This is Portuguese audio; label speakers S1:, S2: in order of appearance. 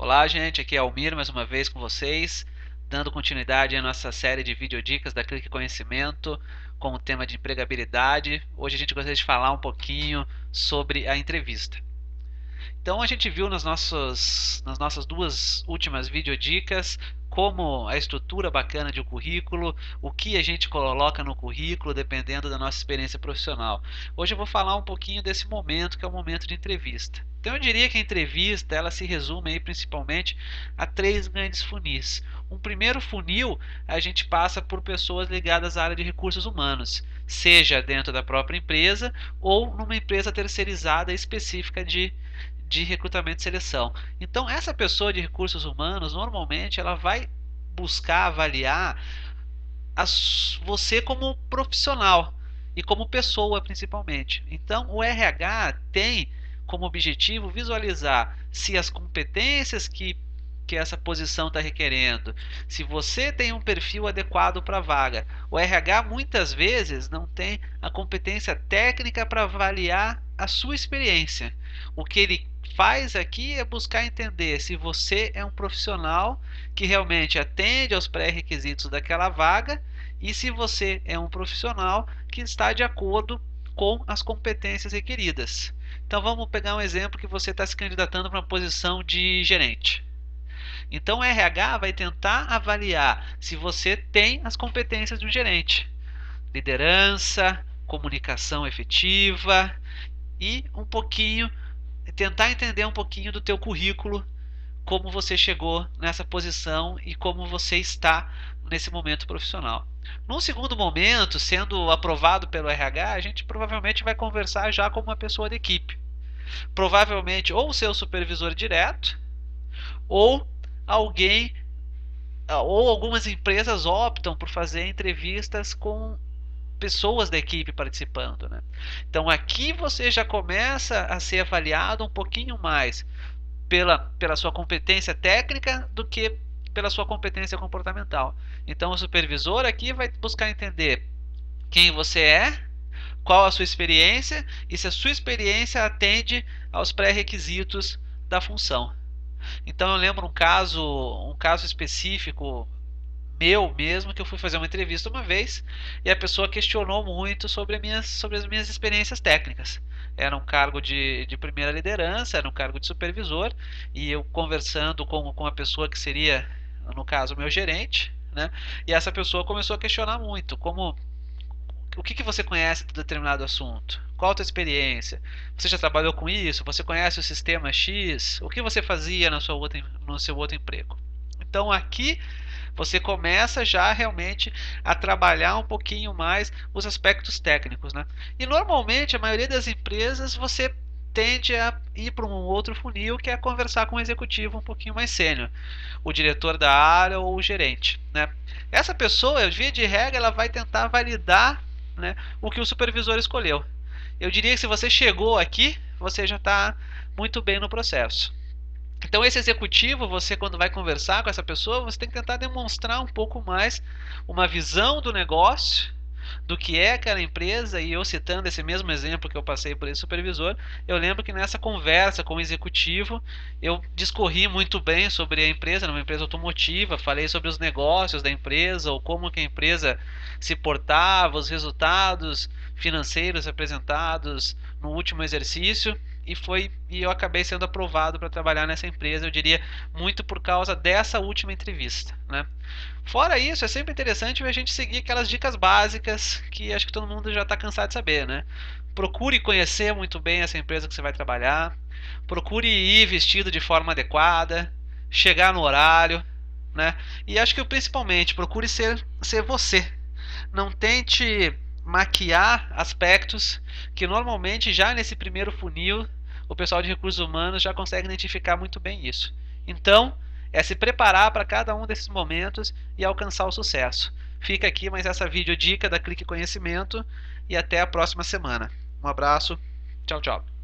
S1: Olá, gente, aqui é Almir mais uma vez com vocês, dando continuidade à nossa série de videodicas da Clique Conhecimento com o tema de empregabilidade. Hoje a gente gostaria de falar um pouquinho sobre a entrevista. Então a gente viu nas nossas duas últimas videodicas como a estrutura bacana de um currículo, o que a gente coloca no currículo dependendo da nossa experiência profissional. Hoje eu vou falar um pouquinho desse momento que é o momento de entrevista. Então eu diria que a entrevista ela se resume aí principalmente a três grandes funis. Um primeiro funil a gente passa por pessoas ligadas à área de recursos humanos, seja dentro da própria empresa ou numa empresa terceirizada específica de recrutamento e seleção. Então, essa pessoa de recursos humanos, normalmente, ela vai buscar avaliar você como profissional e como pessoa, principalmente. Então, o RH tem como objetivo visualizar se as competências que essa posição está requerendo, se você tem um perfil adequado para a vaga. O RH muitas vezes não tem a competência técnica para avaliar a sua experiência. O que ele faz aqui é buscar entender se você é um profissional que realmente atende aos pré-requisitos daquela vaga e se você é um profissional que está de acordo com as competências requeridas. Então vamos pegar um exemplo que você está se candidatando para uma posição de gerente. Então o RH vai tentar avaliar se você tem as competências de um gerente: liderança, comunicação efetiva e um pouquinho tentar entender um pouquinho do teu currículo, como você chegou nessa posição e como você está nesse momento profissional. Num segundo momento, sendo aprovado pelo RH, a gente provavelmente vai conversar já com uma pessoa da equipe. Provavelmente ou o seu supervisor direto, ou alguém, ou algumas empresas optam por fazer entrevistas com pessoas da equipe participando, né? Então aqui você já começa a ser avaliado um pouquinho mais pela sua competência técnica do que pela sua competência comportamental. Então o supervisor aqui vai buscar entender quem você é, qual a sua experiência e se a sua experiência atende aos pré-requisitos da função. Então eu lembro um caso específico meu mesmo, que eu fui fazer uma entrevista uma vez e a pessoa questionou muito sobre as minhas experiências técnicas. Era um cargo de primeira liderança, era um cargo de supervisor, e eu conversando com a pessoa que seria, no caso, o meu gerente, né? E essa pessoa começou a questionar muito, como o que você conhece de determinado assunto? Qual a tua experiência? Você já trabalhou com isso? Você conhece o sistema X? O que você fazia no seu outro emprego? Então aqui você começa já realmente a trabalhar um pouquinho mais os aspectos técnicos, né? E normalmente a maioria das empresas você tende a ir para um outro funil, que é conversar com um executivo um pouquinho mais sênior, o diretor da área ou o gerente, né? Essa pessoa, via de regra, ela vai tentar validar, né, o que o supervisor escolheu. Eu diria que se você chegou aqui, você já está muito bem no processo. Então esse executivo, você quando vai conversar com essa pessoa, você tem que tentar demonstrar um pouco mais uma visão do negócio, do que é aquela empresa. E eu citando esse mesmo exemplo que eu passei por esse supervisor, eu lembro que nessa conversa com o executivo, eu discorri muito bem sobre a empresa, numa empresa automotiva, falei sobre os negócios da empresa, ou como que a empresa se portava, os resultados financeiros apresentados no último exercício, e eu acabei sendo aprovado para trabalhar nessa empresa, eu diria, muito por causa dessa última entrevista, né? Fora isso, é sempre interessante a gente seguir aquelas dicas básicas que acho que todo mundo já está cansado de saber, né? Procure conhecer muito bem essa empresa que você vai trabalhar, procure ir vestido de forma adequada, chegar no horário, né? E acho que principalmente procure ser você. Não tente maquiar aspectos que normalmente já nesse primeiro funil o pessoal de recursos humanos já consegue identificar muito bem isso. Então, é se preparar para cada um desses momentos e alcançar o sucesso. Fica aqui mais essa videodica da Clique Conhecimento e até a próxima semana. Um abraço, tchau, tchau.